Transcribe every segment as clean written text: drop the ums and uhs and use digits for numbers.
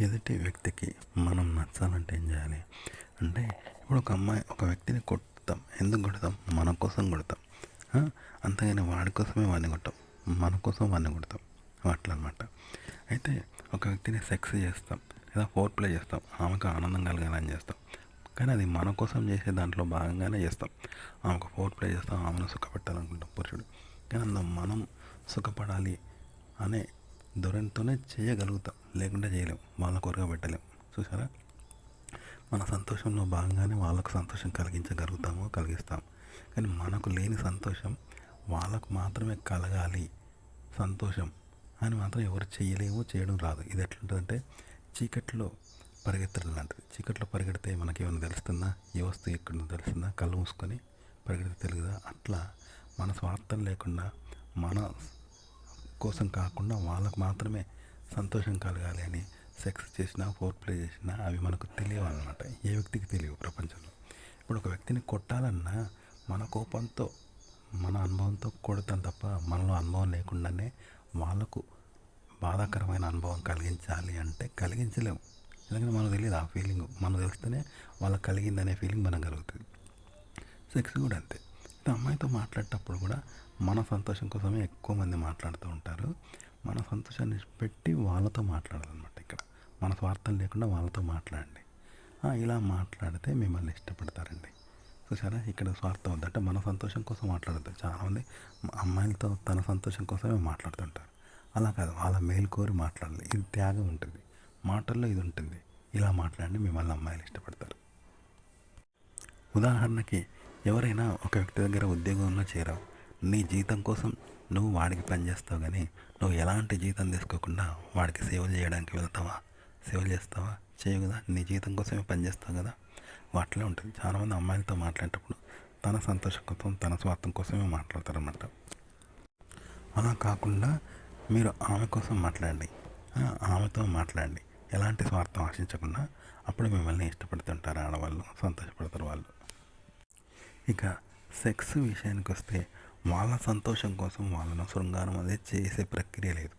ఎదుటి వ్యక్తికి మనం నచ్చాలంటే ఏం చేయాలి అంటే, ఇప్పుడు ఒక వ్యక్తిని కొడతాం. ఎందుకు కొడతాం? మన కోసం కొడతాం. ఆ? అంతేగాని వాడి కోసమే వాడిని కొట్టాం, మన కోసం వాడిని కొడతాం. అట్లా అనమాట. అయితే ఒక వ్యక్తిని సెక్స్ చేస్తాం లేదా ఫోర్ ప్లే చేస్తాం, ఆమెకు ఆనందం కలగాలని చేస్తాం. కానీ అది మన కోసం చేసే దాంట్లో భాగంగానే చేస్తాం. ఆమెకు ఫోర్ ప్లే చేస్తాం, ఆమెను సుఖపెట్టాలనుకుంటాం పురుషుడు. కానీ అందులో మనం సుఖపడాలి అనే ధోరణితోనే చేయగలుగుతాం, లేకుంటే చేయలేం, వాళ్ళ కొరగా పెట్టలేం. చూసారా? మన సంతోషంలో భాగంగానే వాళ్ళకు సంతోషం కలిగిస్తాము. కానీ మనకు లేని సంతోషం వాళ్ళకు మాత్రమే కలగాలి సంతోషం అని మాత్రం ఎవరు చేయలేము, చేయడం రాదు. ఇది ఎట్లుంటుందంటే చీకట్లో పరిగెత్తడం లాంటిది. చీకట్లో పరిగెడితే మనకేమైనా తెలుస్తుందా? ఏ వస్తువు ఎక్కడుందో తెలుస్తుందా? కళ్ళు మూసుకొని పరిగెడితే తెలుగుదా? అట్లా మన స్వార్థం లేకుండా, మన కోసం కాకుండా వాళ్ళకు మాత్రమే సంతోషం కలగాలి అని సెక్స్ చేసినా ఫోర్ ప్లే చేసినా అవి మనకు తెలియవు అన్నమాట. ఏ వ్యక్తికి తెలియవు ప్రపంచంలో. ఇప్పుడు ఒక వ్యక్తిని కొట్టాలన్నా మన కోపంతో, మన అనుభవంతో కొడతాం తప్ప మనలో అనుభవం లేకుండానే వాళ్ళకు బాధాకరమైన అనుభవం కలిగించాలి అంటే కలిగించలేము. ఎందుకంటే మనకు తెలియదు ఆ ఫీలింగ్. మనకు తెలిస్తేనే వాళ్ళకి కలిగిందనే ఫీలింగ్ మనకు కలుగుతుంది. సెక్స్ కూడా అంతే. అమ్మాయితో మాట్లాడేటప్పుడు కూడా మన సంతోషం కోసమే ఎక్కువ మంది మాట్లాడుతూ ఉంటారు. మన సంతోషాన్ని పెట్టి వాళ్ళతో మాట్లాడాలన్నమాట. ఇక్కడ మన స్వార్థం లేకుండా వాళ్ళతో మాట్లాడండి. ఇలా మాట్లాడితే మిమ్మల్ని ఇష్టపడతారండి. చూసారా? ఇక్కడ స్వార్థం వద్దంటే మన సంతోషం కోసం మాట్లాడద్దు. చాలామంది అమ్మాయిలతో తన సంతోషం కోసమే మాట్లాడుతుంటారు. అలా కాదు, వాళ్ళ మేలు కోరి మాట్లాడాలి. ఇది త్యాగం ఉంటుంది, మాటల్లో ఇది ఉంటుంది. ఇలా మాట్లాడి మిమ్మల్ని అమ్మాయిలు ఇష్టపడతారు. ఉదాహరణకి, ఎవరైనా ఒక వ్యక్తి దగ్గర ఉద్యోగంలో చేరావు. నీ జీతం కోసం నువ్వు వాడికి పని చేస్తావు, కానీ నువ్వు ఎలాంటి జీతం తీసుకోకుండా వాడికి సేవలు చేయడానికి వెళ్తావా? సేవలు చేస్తావా? చేయవు కదా. నీ జీతం కోసమే పని చేస్తావు కదా. అట్లే ఉంటుంది. చాలామంది అమ్మాయిలతో మాట్లాడేటప్పుడు తన సంతోషం కోసం, తన స్వార్థం కోసమే మాట్లాడతారన్నమాట. అలా కాకుండా మీరు ఆమె కోసం మాట్లాడండి, ఆమెతో మాట్లాడండి, ఎలాంటి స్వార్థం ఆశించకుండా. అప్పుడు మిమ్మల్ని ఇష్టపడుతుంటారు ఆడవాళ్ళు, సంతోషపడతారు వాళ్ళు. ఇక సెక్స్ విషయానికి వస్తే వాళ్ళ సంతోషం కోసం వాళ్ళను శృంగారం అనేది చేసే ప్రక్రియ లేదు.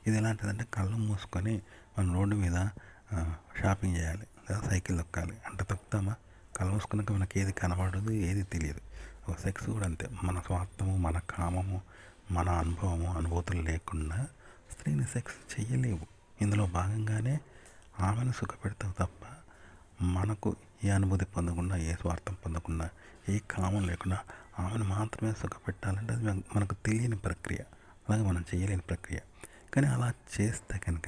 ఇది ఎలాంటిదంటే, కళ్ళు మూసుకొని మన రోడ్డు మీద షాపింగ్ చేయాలి లేదా సైకిల్ తొక్కాలి అంటే తొక్కుతామా? కళ్ళు మూసుకున్నాక మనకి ఏది కనబడదు, ఏది తెలియదు. సెక్స్ కూడా అంతే. మన స్వార్థము, మన కామము, మన అనుభవము, అనుభూతులు లేకుండా స్త్రీని సెక్స్ చేయలేవు. ఇందులో భాగంగానే ఆమెను సుఖపెడతావు తప్ప మనకు ఏ అనుభూతి పొందకుండా, ఏ స్వార్థం పొందకుండా, ఏ కామం లేకుండా ఆమెను మాత్రమే సుఖపెట్టాలంటే అది మనకు తెలియని ప్రక్రియ, అలాగే మనం చేయలేని ప్రక్రియ. కానీ అలా చేస్తే కనుక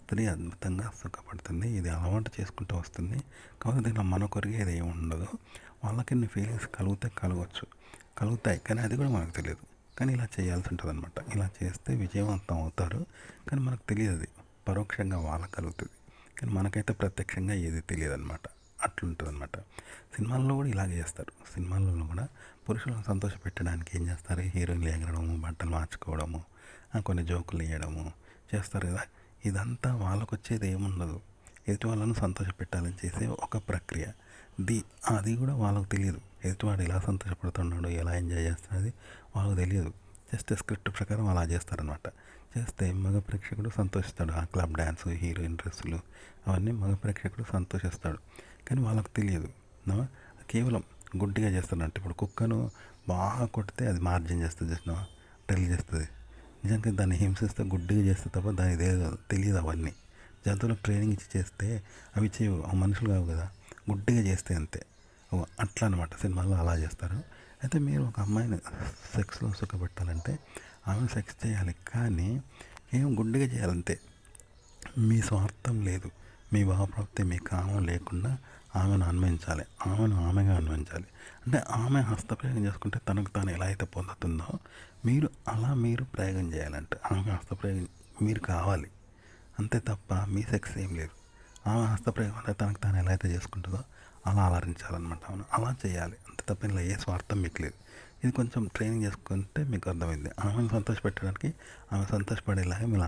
స్త్రీ అద్భుతంగా సుఖపడుతుంది. ఇది అలవాటు చేసుకుంటూ వస్తుంది. కాబట్టి దీంట్లో మన కొరిగేది ఏమి ఉండదు. వాళ్ళకి ఫీలింగ్స్ కలుగుతాయి, కానీ అది కూడా మనకు తెలియదు. కానీ ఇలా చేయాల్సి ఉంటుంది అనమాట. ఇలా చేస్తే విజయవంతం అవుతారు, కానీ మనకు తెలియదు. అది పరోక్షంగా వాళ్ళకి కలుగుతుంది, కానీ మనకైతే ప్రత్యక్షంగా ఏది తెలియదు అనమాట. అట్లుంటుంది అనమాట. సినిమాల్లో కూడా ఇలాగే చేస్తారు. సినిమాలలో కూడా పురుషులను సంతోషపెట్టడానికి ఏం చేస్తారు? హీరోయిన్లు ఎగరడము, బట్టలు మార్చుకోవడము, కొన్ని జోకులు వేయడము చేస్తారు కదా. ఇదంతా వాళ్ళకు వచ్చేది ఏముండదు, ఎదుటి వాళ్ళను సంతోషపెట్టాలని చేసే ఒక ప్రక్రియ. అది కూడా వాళ్ళకు తెలియదు. ఎదుటివాడు ఎలా సంతోషపడుతున్నాడు, ఎలా ఎంజాయ్ చేస్తున్నది వాళ్ళకు తెలియదు. జస్ట్ స్క్రిప్ట్ ప్రకారం అలా చేస్తారనమాట. చేస్తే మగ ప్రేక్షకుడు సంతోషిస్తాడు. ఆ క్లబ్ డ్యాన్స్, హీరోయిన్ డ్రెస్సులు అవన్నీ మగ ప్రేక్షకుడు సంతోషిస్తాడు, కానీ వాళ్ళకు తెలియదు. కేవలం గుడ్డిగా చేస్తున్నట్టు. ఇప్పుడు కుక్కను బాగా కొడితే అది మార్జిన్ చేస్తుంది, చేసినావా, టెల్ చేస్తుంది. నిజంగా దాన్ని హింసిస్తే గుడ్డిగా చేస్తే తప్ప దానికి తెలియదు అవన్నీ. జంతువులకు ట్రైనింగ్ ఇచ్చి చేస్తే అవి చేయవు, మనుషులు కావు కదా. గుడ్డిగా చేస్తే అంతే. అట్లా అనమాట. సినిమాల్లో అలా చేస్తారు. అయితే మీరు ఒక అమ్మాయిని సెక్స్లో సుఖపెట్టాలంటే ఆమె సెక్స్ చేయాలి, కానీ ఏం గుడ్డిగా చేయాలంతే. మీ స్వార్థం లేదు, మీ భావప్రాప్తి, మీ కామం లేకుండా ఆమెను అన్వయించాలి, ఆమెగా అన్వయించాలి. అంటే ఆమె హస్తప్రయోగం చేసుకుంటే తనకు తాను ఎలా అయితే పొందుతుందో మీరు ప్రయోగం చేయాలంటే ఆమె హస్తప్రయోగం మీరు కావాలి అంతే తప్ప మీ సెక్స్ ఏం లేదు. ఆమె హస్తప్రయోగం అంటే తనకు తాను ఎలా అయితే చేసుకుంటుందో అలా అలరించాలన్నమాట. అవును, అలా చేయాలి అంతే తప్ప ఇలా ఏ స్వార్థం మీకు లేదు. ఇది కొంచెం ట్రైనింగ్ చేసుకుంటే మీకు అర్థమైంది. ఆమెను సంతోషపెట్టడానికి ఆమె సంతోషపడేలాగా మీరు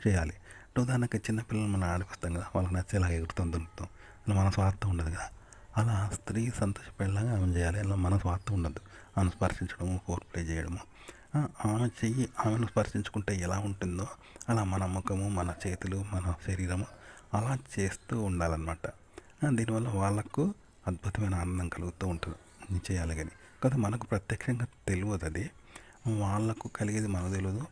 చేయాలి. ఉదాహరణకి చిన్నపిల్లలు మనం ఆడిపిస్తాం కదా, వాళ్ళకి నచ్చేలాగా ఎగురుతాం, దుంకుతాం, ఇలా మన స్వార్థం ఉండదు కదా. అలా స్త్రీ సంతోషపడేలాగా ఆమె చేయాలి. అలా మన స్వార్థం ఉండదు. ఆమెను స్పర్శించడము, ఫోర్ ప్లే చేయడము, ఆమెను స్పర్శించుకుంటే ఎలా ఉంటుందో అలా మన ముఖము, మన చేతులు, మన శరీరము అలా చేస్తూ ఉండాలన్నమాట. దీనివల్ల వాళ్ళకు అద్భుతమైన ఆనందం కలుగుతూ ఉంటుంది. చేయాలి కానీ కాకపోతే మనకు ప్రత్యక్షంగా తెలియదు అది. వాళ్ళకు కలిగేది మనకు తెలియదు.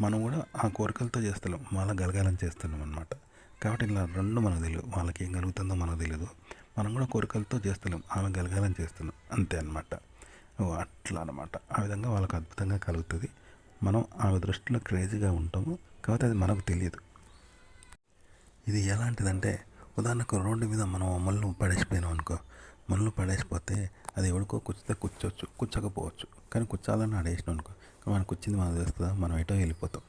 మనం కూడా ఆ కోరికలతో చేస్తున్నాం, వాళ్ళకి కలగాలని చేస్తున్నాం అనమాట. కాబట్టి ఇలా రెండు మనకు తెలియదు, వాళ్ళకి ఏం కలుగుతుందో మనకు తెలియదు. మనం కూడా కోరికలతో చేస్తున్నాం, ఆమె కలగాలని చేస్తున్నాం, అంతే అనమాట. అట్లా అనమాట. ఆ విధంగా వాళ్ళకు అద్భుతంగా కలుగుతుంది. మనం ఆమె దృష్టిలో క్రేజీగా ఉంటాము, కాకపోతే అది మనకు తెలియదు. ఇది ఎలాంటిదంటే, ఉదాహరణకు రోడ్డు మీద మనం ముళ్ళు పడేసిపోయినాం అనుకో. ముళ్ళు పడేసిపోతే అది ఎవరికో కుచ్చితే కూర్చోవచ్చు, కూర్చోకపోవచ్చు. కానీ కూర్చోాలని ఆడేసినాం అనుకో, మనకు కూర్చింది మనకు తెలుస్తుందా? మనం ఎటో వెళ్ళిపోతాం.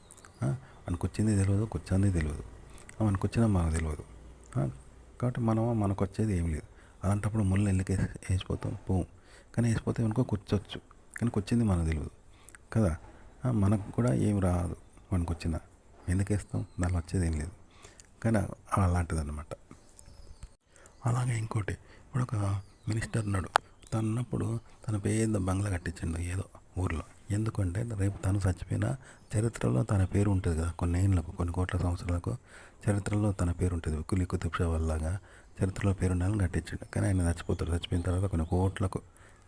మనకు కూర్చింది తెలియదు, కూర్చొని తెలియదు, మనకు కూర్చున్నా మనకు తెలియదు. కాబట్టి మనకు వచ్చేది ఏం లేదు. అలాంటప్పుడు ముళ్ళు వెళ్ళి వేసిపోతాం, పోం. కానీ వేసిపోతే అనుకో కూర్చోవచ్చు, కానీ కూర్చింది మనకు తెలియదు కదా. మనకు కూడా ఏం రాదు, మనకు వచ్చిన ఎందుకు వేస్తాం? దానిలో వచ్చేది ఏం లేదు. కానీ అలాంటిది అనమాట. అలాగే ఇంకోటి, ఇప్పుడు ఒక మినిస్టర్ ఉన్నాడు. తను ఉన్నప్పుడు తన పేద బంగ్లా కట్టించండు ఏదో ఊర్లో. ఎందుకంటే రేపు తను చచ్చిపోయిన చరిత్రలో తన పేరు ఉంటుంది కదా. కొన్ని ఏళ్ళకు, కొన్ని కోట్ల సంవత్సరాలకు చరిత్రలో తన పేరు ఉంటుంది. కులీ కుతుబ్ షా వల్లగా చరిత్రలో పేరు ఉండాలని కట్టించాడు. కానీ ఆయన చచ్చిపోతాడు. చచ్చిపోయిన తర్వాత కొన్ని కోట్లకు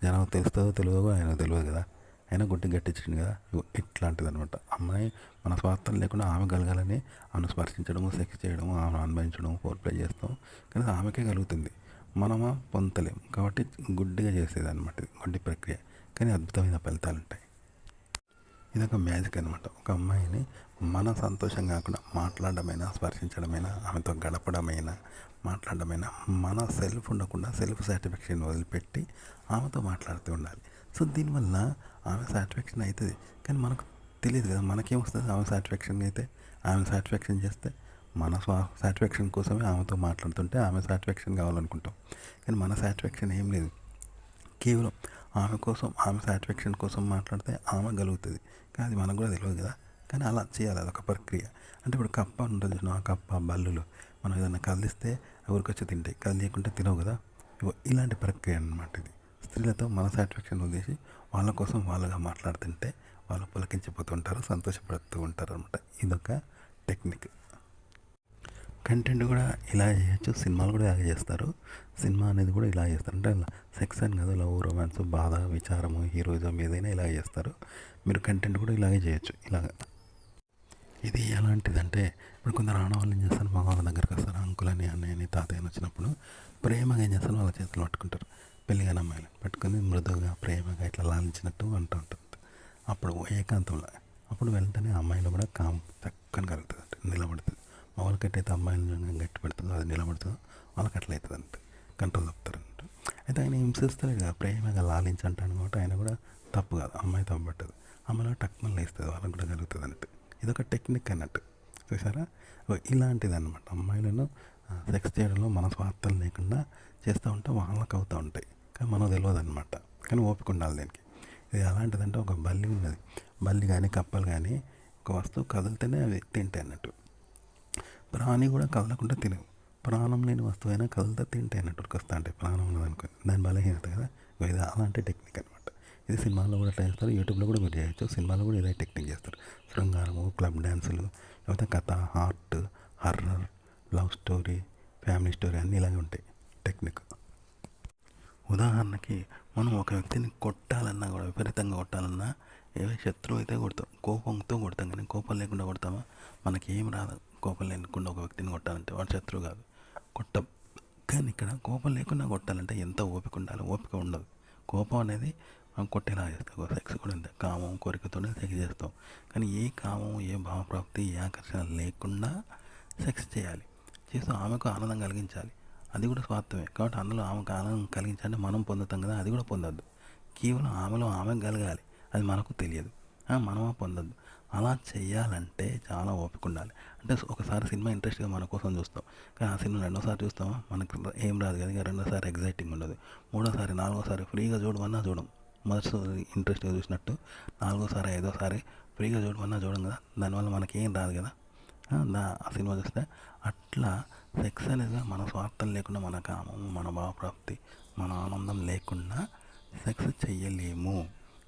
జనం తెలుస్తుందో తెలియదో ఆయనకు తెలియదు కదా. అయినా గుడ్డి కట్టించిండు కదా. ఇట్లాంటిది అనమాట. అమ్మాయి మన స్వార్థం లేకుండా ఆమె కలగాలని ఆమెను స్పర్శించడము, సెక్స్ చేయడము, ఆమెను అనుభవించడం, ఫోర్ ప్లే చేస్తాం. కానీ ఆమెకే కలుగుతుంది, మనమా పొందలేం. కాబట్టి గుడ్డిగా చేసేది అనమాట, గుడ్డి ప్రక్రియ. కానీ అద్భుతమైన ఫలితాలు ఉంటాయి. ఇదొక మ్యాజిక్ అనమాట. ఒక అమ్మాయిని మన సంతోషం కాకుండా మాట్లాడమైనా, స్పర్శించడమైనా, ఆమెతో గడపడమైనా, మాట్లాడమైనా, మన సెల్ఫ్ ఉండకుండా సెల్ఫ్ సాటిస్ఫాక్షన్ వదిలిపెట్టి ఆమెతో మాట్లాడుతూ ఉండాలి. సో దీనివల్ల ఆమె సాటిస్ఫాక్షన్ అవుతుంది. కానీ మనకు తెలియదు కదా, మనకేమొస్తుంది ఆమె సాటిస్ఫాక్షన్ అయితే. ఆమె సాటిస్ఫాక్షన్ చేస్తే మన సాటిస్ఫాక్షన్ కోసమే ఆమెతో మాట్లాడుతుంటే ఆమె సాటిస్ఫాక్షన్ కావాలనుకుంటాం. కానీ మన సాటిస్ఫాక్షన్ ఏం లేదు, కేవలం ఆమె కోసం, ఆమె సాటిస్ఫాక్షన్ కోసం మాట్లాడితే ఆమె కలుగుతుంది. కానీ అది మనకు కూడా తెలియదు కదా. కానీ అలా చేయాలి, అదొక ప్రక్రియ. అంటే ఇప్పుడు కప్ప ఉంటుంది, ఆ కప్ప బల్లులు మనం ఏదైనా కదిలిస్తే ఊరికొచ్చి తింటాయి, కదిలియకుంటే తినవు కదా. ఇలాంటి ప్రక్రియ అన్నమాట ఇది. స్త్రీలతో మన సాటిస్ఫాక్షన్ వదిలేసి వాళ్ళ కోసం వాళ్ళగా మాట్లాడుతుంటే వాళ్ళు పులకించిపోతుంటారు, సంతోషపడుతూ ఉంటారు అనమాట. ఇదొక టెక్నిక్. కంటెంట్ కూడా ఇలా చేయొచ్చు, సినిమాలు కూడా ఇలా చేస్తారు. సినిమా అనేది కూడా ఇలా చేస్తారు. అంటే సెక్స్ అని కాదు, లవ్, రొమాన్స్, బాధ, విచారము, హీరోయిజం ఏదైనా ఇలా చేస్తారు. మీరు కంటెంట్ కూడా ఇలాగే చేయొచ్చు. ఇది ఎలాంటిదంటే, ఇప్పుడు కొందరు ఆడవాళ్ళు ఏం చేస్తారు, మగవాళ్ళ దగ్గరికి వస్తారు. అంకుల్ అని, అన్నయ్య అని, తాతయ్య అని వచ్చినప్పుడు ప్రేమగా ఏం చేస్తారు, వాళ్ళ చేతులు పట్టుకుంటారు. పెళ్ళిగాని అమ్మాయిలు పట్టుకొని మృదువుగా, ప్రేమగా ఇట్లా లాలించినట్టు అంటూ ఉంటుంది. అప్పుడు ఏకాంతంలో, అప్పుడు వెంటనే అమ్మాయిలో కూడా చక్కని కలుగుతుంది, అంటే నిలబడుతుంది. మామూలుకట్టయితే అమ్మాయిలు గట్టి పెడుతుందో అది నిలబడుతుందో, వాళ్ళకి అట్లా అవుతుంది అంటే కంట్రోల్ తప్పుతారంట. అయితే ఆయన హింసిస్తాడు కదా, ప్రేమగా లాలించంటాను కాబట్టి ఆయన కూడా తప్పు కాదు, అమ్మాయి తప్పు పట్టదు. అమ్మాయిలో టక్మని లేస్తుంది, వాళ్ళకి కూడా కలుగుతుంది అన్నట్టు. ఇదొక టెక్నిక్ అన్నట్టు, చూసారా. ఇలాంటిది అనమాట. అమ్మాయిలను సెక్స్ చేయడంలో మన స్వార్థం లేకుండా చేస్తూ ఉంటే వాళ్ళకి అవుతూ ఉంటాయి, కానీ మనకు తెలియదు అనమాట. కానీ ఓపిక ఉండాలి దీనికి. ఇది ఎలాంటిదంటే, ఒక బల్లి ఉన్నది. బల్లి కానీ కప్పలు కానీ ఒక వస్తువు కదిలితేనే అవి తింటాయి అన్నట్టు. ప్రాణి కూడా కదలకుండా తినవు. ప్రాణం లేని వస్తువు అయినా కదిలితే తింటాయి అన్నట్టు, ఉరికొస్తా అంటే ప్రాణం ఉన్నదనుకో, దాని బలహీనత కదా. ఇది అలాంటి టెక్నిక్ అనమాట. ఇది సినిమాల్లో కూడా ట్రై చేస్తారు, యూట్యూబ్లో కూడా మీరు చేయొచ్చు. సినిమాలో కూడా ఇదే టెక్నిక్ చేస్తారు. శృంగారము, క్లబ్ డ్యాన్సులు, లేకపోతే కథ, heart, horror, love story, family story అన్నీ ఇలాగే ఉంటాయి టెక్నిక్. ఉదాహరణకి మనం ఒక వ్యక్తిని కొట్టాలన్నా కూడా, విపరీతంగా కొట్టాలన్నా, ఏ శత్రువు అయితే కొడతాం, కోపంతో కొడతాం. కానీ కోపం లేకుండా కొడతామా? మనకి ఏం రాదు. కోపం లేకుండా ఒక వ్యక్తిని కొట్టాలంటే వాడు శత్రువు కాదు, కొట్టం. కానీ ఇక్కడ కోపం లేకుండా కొట్టాలంటే ఎంత ఓపిక ఉండాలి, ఓపిక ఉండదు. కోపం అనేది మనం కొట్టేలా చేస్తాం. సెక్స్ కూడా అంతే, కామం కోరికతోనే సెక్స్ చేస్తాం. కానీ ఏ కామం, ఏ భావప్రాప్తి, ఏ ఆకర్షణ లేకుండా సెక్స్ చేయాలి. చేస్తూ ఆమెకు ఆనందం కలిగించాలి. అది కూడా స్వార్థమే. కాబట్టి అందులో ఆమెకు ఆనందం కలిగించాలంటే మనం పొందుతాం కదా, అది కూడా పొందొద్దు. కేవలం ఆమెలో ఆమెకు కలగాలి, అది మనకు తెలియదు, మనమా పొందొద్దు. అలా చేయాలంటే చాలా ఓపిక ఉండాలి. అంటే ఒకసారి సినిమా ఇంట్రెస్ట్గా మన కోసం చూస్తాం, కానీ ఆ సినిమా రెండోసారి చూస్తామా, మనకు ఏం రాదు కదా. ఇక రెండోసారి ఎగ్జైటింగ్ ఉండదు, మూడోసారి, నాలుగోసారి ఫ్రీగా చూడమన్నా చూడం. మొదటిసారి ఇంట్రెస్ట్గా చూసినట్టు నాలుగోసారి, ఐదోసారి ఫ్రీగా చూడమన్నా చూడం కదా. దానివల్ల మనకి ఏం రాదు కదా ఆ సినిమా చూస్తే. అట్లా సెక్స్ అనేది మన స్వార్థం లేకుండా, మన కామము, మన భావప్రాప్తి, మన ఆనందం లేకుండా సెక్స్ చెయ్యలేము.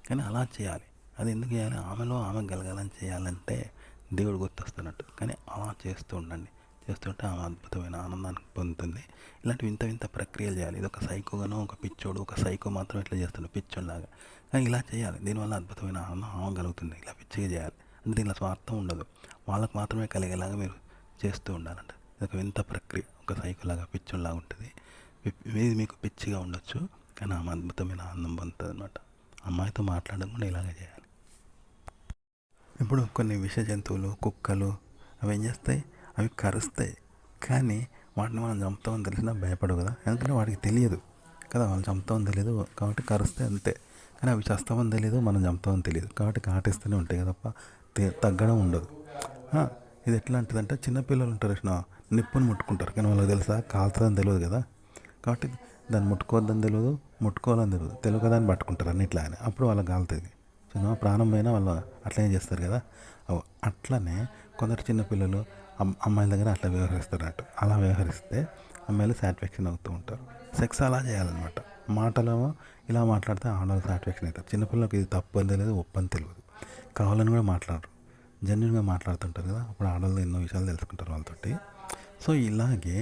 కానీ అలా చేయాలి. అది ఎందుకు చేయాలి? ఆమెలో ఆమె గలగాలని చేయాలంటే దేవుడు గుర్తొస్తున్నట్టు. కానీ అలా చేస్తూ ఉండండి. చేస్తుంటే ఆమె అద్భుతమైన ఆనందాన్ని పొందుతుంది. ఇలాంటి వింత వింత ప్రక్రియలు చేయాలి. ఇది ఒక సైకోగానో ఒక పిచ్చోడు, ఒక సైకో మాత్రం ఇట్లా చేస్తాడు పిచ్చోడిలాగా. కానీ ఇలా చేయాలి. దీనివల్ల అద్భుతమైన ఆనందం ఆమె కలుగుతుంది. ఇలా పిచ్చిగా చేయాలి అంటే దీనిలో స్వార్థం ఉండదు. వాళ్ళకు మాత్రమే కలిగేలాగా మీరు చేస్తూ ఉండాలంట. ఇది ఒక వింత ప్రక్రియ. ఒక సైకోలాగా పిచ్చోడిలాగా ఉంటుంది. ఇది మీకు పిచ్చిగా ఉండొచ్చు, కానీ ఆమె అద్భుతమైన ఆనందం పొందుతుంది అనమాట. అమ్మాయితో మాట్లాడడం కూడా ఇలాగే చేయాలి. ఇప్పుడు కొన్ని విష జంతువులు, కుక్కలు అవి ఏం చేస్తాయి, అవి కరుస్తాయి. కానీ వాటిని మనం చంపుతామని తెలిసినా భయపడవు కదా, ఎందుకంటే వాటికి తెలియదు కదా, వాళ్ళు చంపుతామని తెలియదు కాబట్టి కరుస్తాయి అంతే. కానీ అవి చస్తామని తెలియదు, మనం చంపుతామని తెలియదు కాబట్టి కాటిస్తూనే ఉంటాయి కదా, తప్ప తగ్గడం ఉండదు. ఇది ఎట్లాంటిదంటే చిన్నపిల్లలు ఉంటారు కృష్ణ, నిప్పుని ముట్టుకుంటారు కానీ వాళ్ళకి తెలుసా కాలుతుందని తెలియదు కదా, కాబట్టి దాన్ని ముట్టుకోవద్దని తెలియదు, ముట్టుకోవాలని తెలియదు కదా అని పట్టుకుంటారు అన్నిట్లా అని. అప్పుడు వాళ్ళకి కాలుతుంది. చిన్న ప్రాణం పోయినా వాళ్ళు అట్లనే చేస్తారు కదా. అట్లనే కొందరు చిన్నపిల్లలు అమ్మాయిల దగ్గర అట్లా వ్యవహరిస్తారన్నట్టు. అలా వ్యవహరిస్తే అమ్మాయిలు సాటిస్ఫాక్షన్ అవుతూ ఉంటారు. సెక్స్ అలా చేయాలన్నమాట. మాటలేమో ఇలా మాట్లాడితే ఆడవాళ్ళు సాటిస్ఫాక్షన్ అవుతారు. చిన్నపిల్లలకు ఇది తప్పు అని తెలియదు, ఒప్పు అని తెలియదు, కావాలని కూడా మాట్లాడరు, జెన్యున్గా మాట్లాడుతుంటారు కదా, అప్పుడు ఆడవాళ్ళు ఎన్నో విషయాలు తెలుసుకుంటారు వాళ్ళతోటి. సో ఇలాగే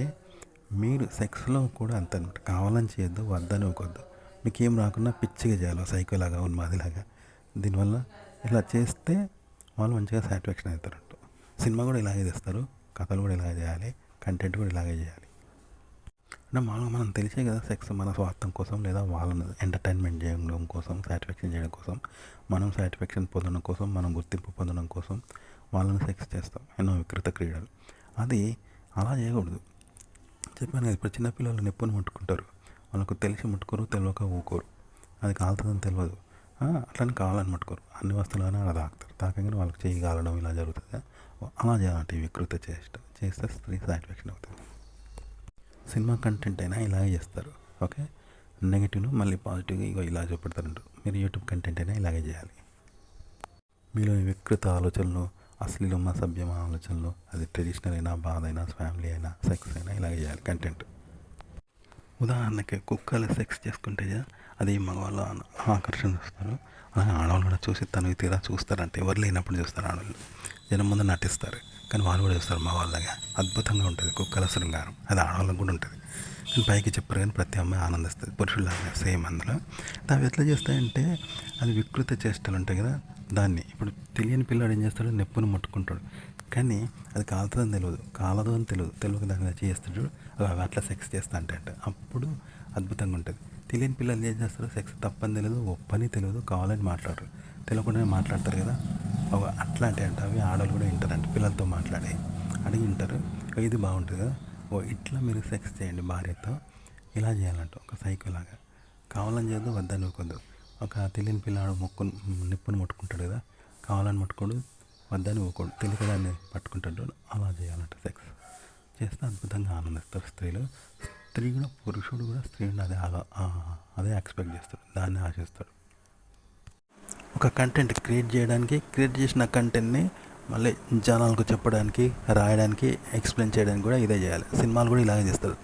మీరు సెక్స్లో కూడా అంతే అనమాట. కావాలని చేయొద్దు, వద్దని ఒకొద్దు. మీకు ఏం రాకుండా పిచ్చిగా చేయాలి, సైకోలాగా ఉన్మాదిలాగా. దీనివల్ల ఇలా చేస్తే వాళ్ళు మంచిగా సాటిస్ఫాక్షన్ అవుతారంట. సినిమా కూడా ఇలాగే చేస్తారు, కథలు కూడా ఇలాగే చేయాలి, కంటెంట్ కూడా ఇలాగే చేయాలి. అంటే మనం తెలిసే కదా సెక్స్ మన స్వార్థం కోసం లేదా వాళ్ళని ఎంటర్టైన్మెంట్ చేయడం కోసం, సాటిస్ఫాక్షన్ చేయడం కోసం, మనం సాటిస్ఫాక్షన్ పొందడం కోసం, మనం గుర్తింపు పొందడం కోసం వాళ్ళని సెక్స్ చేస్తాం, ఎన్నో వికృత క్రీడలు. అది అలా చేయకూడదు. చెప్పాను కదా, ఇప్పుడు చిన్నపిల్లలు నిప్పుని ముట్టుకుంటారు, వాళ్ళకు తెలిసి ముట్టుకోరు, తెలియక ఊకోరు, అది కాలుతుందని తెలియదు, అట్లని కావాలని ముట్టుకోరు, అన్ని వస్తువులైనా అలా తాకుతారు, తాకగానే వాళ్ళకి చేయి కాలడం ఇలా జరుగుతుంది. అలా చేయాలంటే వికృత చేస్తే స్త్రీ సాటిస్ఫాక్షన్ అవుతుంది. సినిమా కంటెంట్ అయినా ఇలాగే చేస్తారు. ఓకే, నెగిటివ్ను మళ్ళీ పాజిటివ్గా ఇగో ఇలా చూపెడతారంటారు. మీరు యూట్యూబ్ కంటెంట్ అయినా ఇలాగే చేయాలి. మీలోని వికృత ఆలోచనలు, అశ్లీలం అసభ్యం ఆలోచనలు, అది ట్రెడిషనల్ అయినా, బాధ అయినా, ఫ్యామిలీ అయినా, సెక్స్ అయినా ఇలాగే చేయాలి కంటెంట్. ఉదాహరణకి కుక్కలు సెక్స్ చేసుకుంటే అది మగవాళ్ళు ఆకర్షణ చూస్తారు, అలాగే ఆడవాళ్ళు కూడా చూసి తనకి తీరా చూస్తారంటే ఎవరు లేనప్పుడు చూస్తారు. ఆడవాళ్ళు జనం ముందు నటిస్తారు కానీ వాళ్ళు కూడా చూస్తారు మగవాళ్ళగా. అద్భుతంగా ఉంటుంది కుక్కల శృంగారం. అది ఆడవాళ్ళకు కూడా ఉంటుంది కానీ పైకి చెప్పరు, కానీ ప్రతి అమ్మాయి ఆనందిస్తుంది, పురుషుల్లాగా సేమ్ అందులో. అవి ఎట్లా చేస్తాయంటే అది వికృత చేష్టలు ఉంటాయి కదా, దాన్ని ఇప్పుడు తెలియని పిల్లాడు ఏం చేస్తాడు, నెప్పుని ముట్టుకుంటాడు కానీ అది కాలుతుందని తెలియదు, కాలదు అని తెలియక దాని మీద చేస్తాడు, అవి అట్లా సెక్స్ చేస్తా అంటే అప్పుడు అద్భుతంగా ఉంటుంది. తెలియని పిల్లలు ఏం చేస్తారు, సెక్స్ తప్పని తెలియదు, ఒప్పని తెలియదు, కావాలని మాట్లాడరు, తెలియకుండానే మాట్లాడతారు కదా, అవి అట్లాంటి అంటే అవి ఆడవాళ్ళు కూడా వింటారంట, పిల్లలతో మాట్లాడి అడిగి వింటారు. ఇది బాగుంటుంది కదా, ఇట్లా మీరు సెక్స్ చేయండి భార్యతో, ఇలా చేయాలంట ఒక సైకోలాగా. కావాలని చేయొద్దు, వద్దని ఊకొద్దు. ఒక తెలియని పిల్లాడు నిప్పుని ముట్టుకుంటాడు కదా, కావాలని ముట్టుకోడు, వద్దని ఊకోడు, తెలియక దాన్ని పట్టుకుంటాడు, అలా చేయాలంట సెక్స్. చేస్తే అద్భుతంగా ఆనందిస్తారు స్త్రీలు. స్త్రీ కూడా, పురుషుడు కూడా స్త్రీని అదే ఎక్స్పెక్ట్ చేస్తాడు, దాన్ని ఆశిస్తాడు. ఒక కంటెంట్ క్రియేట్ చేసిన కంటెంట్ని మళ్ళీ జనాలకు చెప్పడానికి, రాయడానికి, ఎక్స్ప్లెయిన్ చేయడానికి కూడా ఇదే చేయాలి. సినిమాలు కూడా ఇలాగే చేస్తారు.